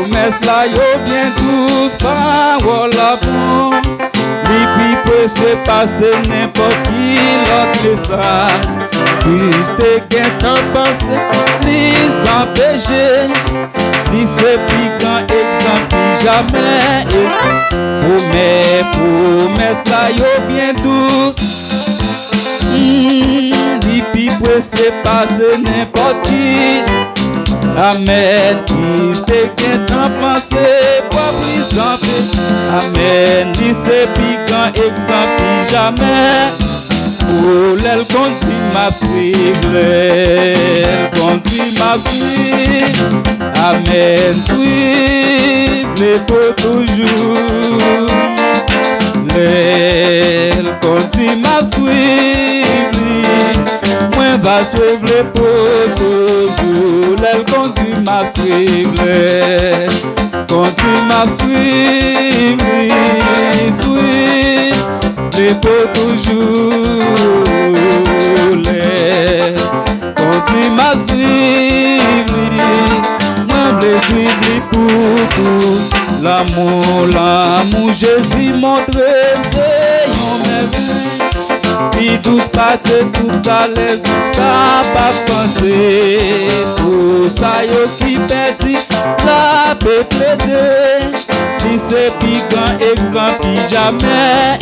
promesse là yo bien douce, parole la bon. Li puis peut se passer n'importe qui l'autre message. Christ gain tant pensé, li sans péché. Li c'est plus grand exemple qui jamais. Promesse là yo bien douce. Li puis peut se passer n'importe qui. Amen, Christ gain tant pensé, propre sans péché. Amen, li c'est plus grand exemple qui jamais. Oh, elle continue ma suivre, elle continue ma suivre. Amen, suivre les pour toujours. Elle continue ma suivre, moi va suivre les pour toujours. Elle continue ma suivre, continue ma suivre, suivre les pour toujours. Continue ma suivre, moi je suivre pour tout. L'amour Jésus montre, c'est yon merveille. Puis douce pâte, toute sa laisse, capable penser. Pour ça yo qui perdit, la paix plaider. Ni c'est plus grand exemple qui jamais.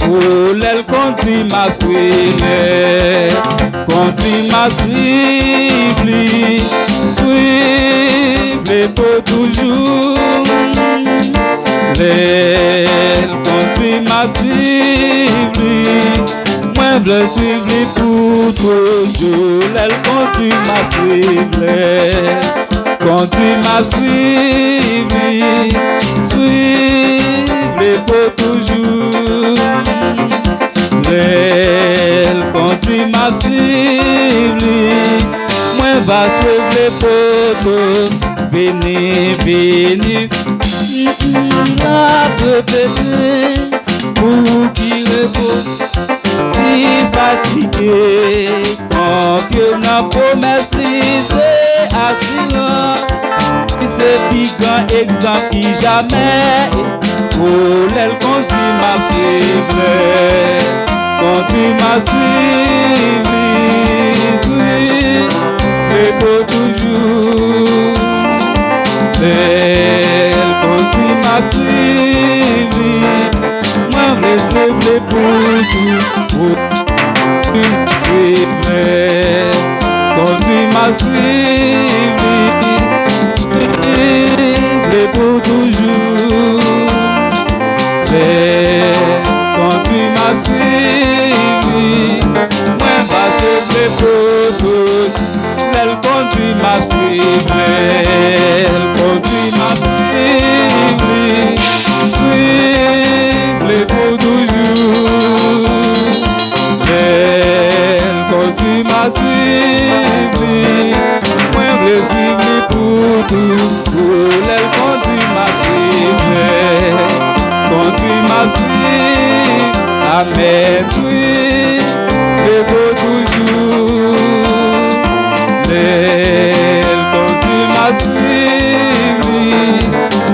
Oh, elle continue ma suivre, continue ma suivre, suivre pour toujours. Elle continue ma suivre, moi je veux suivre pour toujours. Elle continue ma suivre, continue ma suivre, suivre pour toujours. Elle continue ma suivre, moi va suivre pour tout. Venez, venez, la bébé, pour qui repose, qui fatigué, confiant dans promesse, c'est assurant. C'est plus grand exemple qui jamais. Oh, elle continue ma suivre, continue ma suivre, suivre pour toujours. Elle continue ma suivre, moi je suivre pour tout. Continue ma suivre, suivre pour toujours. Continue ma suivre, moi va suivre pour tout. Elle continue ma suivre, elle continue ma suivre, suivre pour toujours. Elle continue ma suivre, moi je suivre pour tout. Elle continue ma suivre, continue ma suivre. Amen, suivre pour toujours. Elle continue ma suivre,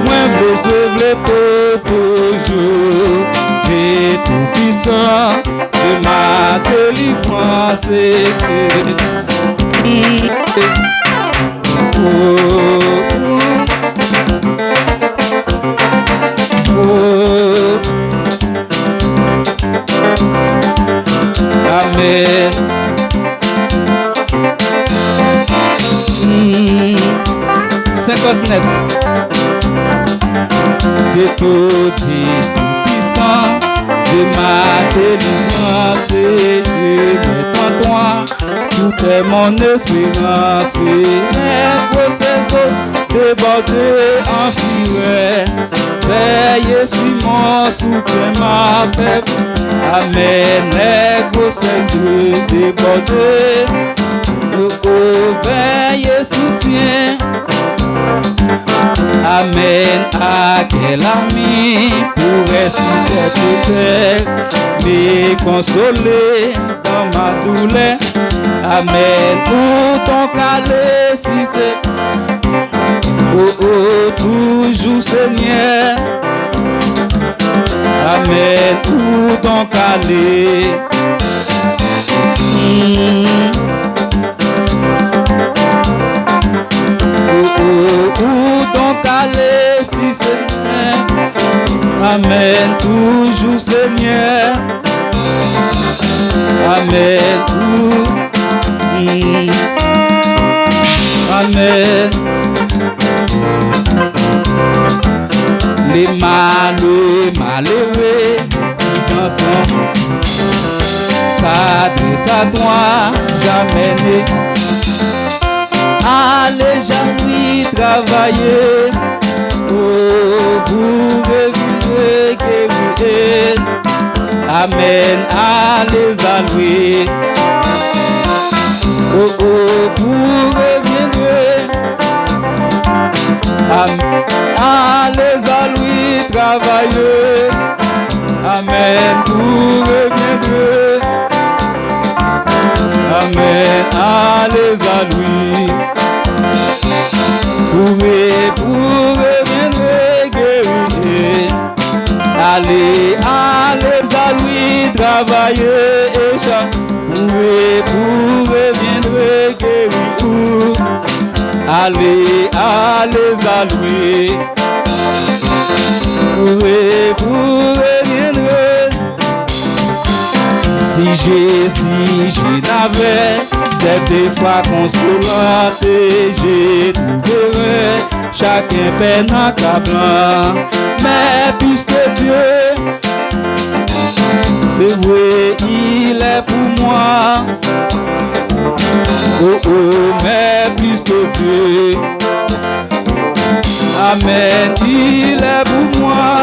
moi je suivre pour toujours. C'est tout puissant, de ma délivrance. Amen. 59. C'est tout puissant, de ma délivrance, je mets en toi, tout est mon espérance. Mes grosses eaux débordées en fureur, veillez sur mon soutien, ma paix. Amen. Les grosses eaux débordées, veillez soutien. Amen. À quel ami pourrait sur cette terre me consoler dans ma douleur? Amen. Pour ton calé si c'est Oh, oh, toujours Seigneur. Amen, où donc aller? Oh, oh, où donc aller si Seigneur? Amen, toujours Seigneur. Amen, où? Amen. Les malheureux qui dansent s'adressent à toi, jamais né. Allez, j'allais travailler. Oh, vous reviendrez guérir. Amen, allez allouer. Oh, oh, vous reviendrez. Amen, allez allouer travailler. Amen, vous reviendrez. Amen, allez allouer. Vous reviendrez guérir. Allez, allez allouer travailler et chanter. Vous reviendrez guérir. Allez, allez allouer. Vous reviendrez. Si je n'avais cette foi consolante, je trouverais chacun peine accablant. Mais puisque Dieu, c'est vrai, il est pour moi. Oh, oh, mais puisque Dieu, amen, il est pour moi.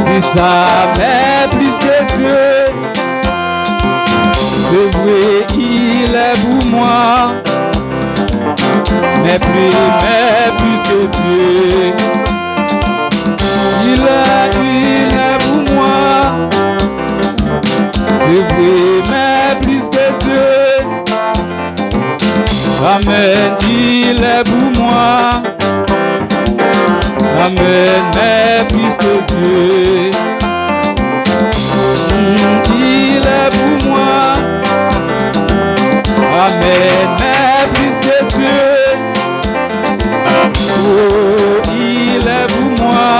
Dis ça, mais plus que Dieu, c'est vrai, il est pour moi. Mais plus que Dieu, il est pour moi. C'est vrai, mais plus que Dieu, amen, il est pour moi. Amen, mais plus que Dieu, il est pour moi. Amen, mais plus que Dieu, oh, il est pour moi.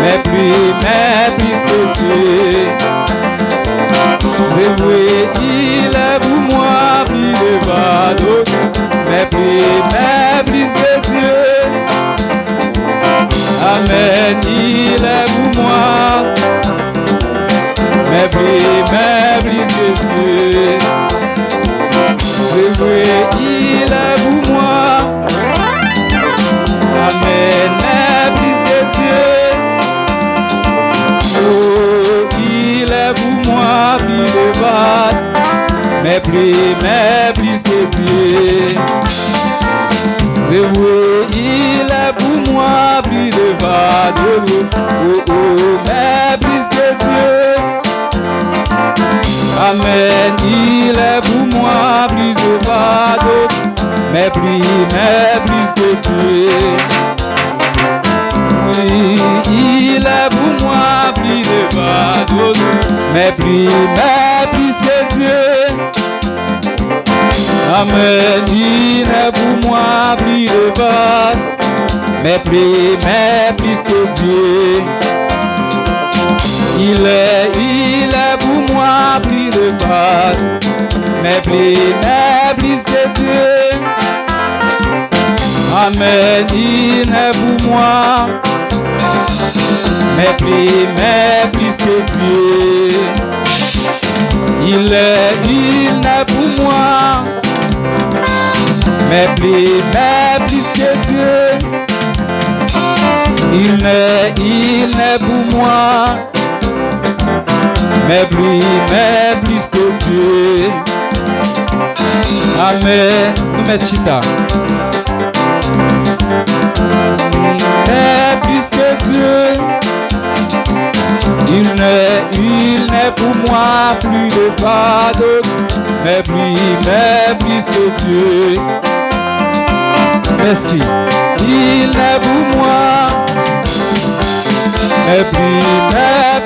Mais plus que Dieu, c'est vrai, il est pour moi. Plus de bado, mais plus que Dieu. Amen, il est pour moi. Mais plus que Dieu, c'est vrai, il est pour moi. Amen, mais plus que Dieu, oh, il est pour moi. Plus de bad, mais plus que Dieu, c'est vrai, il est pour moi. Plus de bad, oh, oh, mais plus que Dieu. Amen, il est pour moi. Plus de bad, mais plus que Dieu. Oui, il est pour moi. Plus de bad, mais plus que Dieu. Amen, il est pour moi. Plus de bad, mais plus que Dieu. Il est pour moi. Plus de bad, mais plus que Dieu. Amen, il est pour moi. Mais plus que Dieu. Il est pour moi. Mais plus que Dieu. Il est pour moi. Mais plus que Dieu. Amen. Nous mettons chita. Mais plus que Dieu. Il n'est pour moi plus de fardeau. Mais plus que Dieu. Merci. Il n'est pour moi. Mais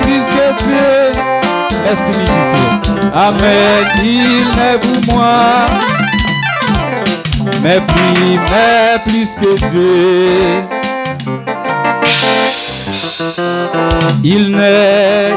plus que Dieu. Merci, musicien. Amen. Il n'est pour moi. Mais plus que Dieu. Il n'est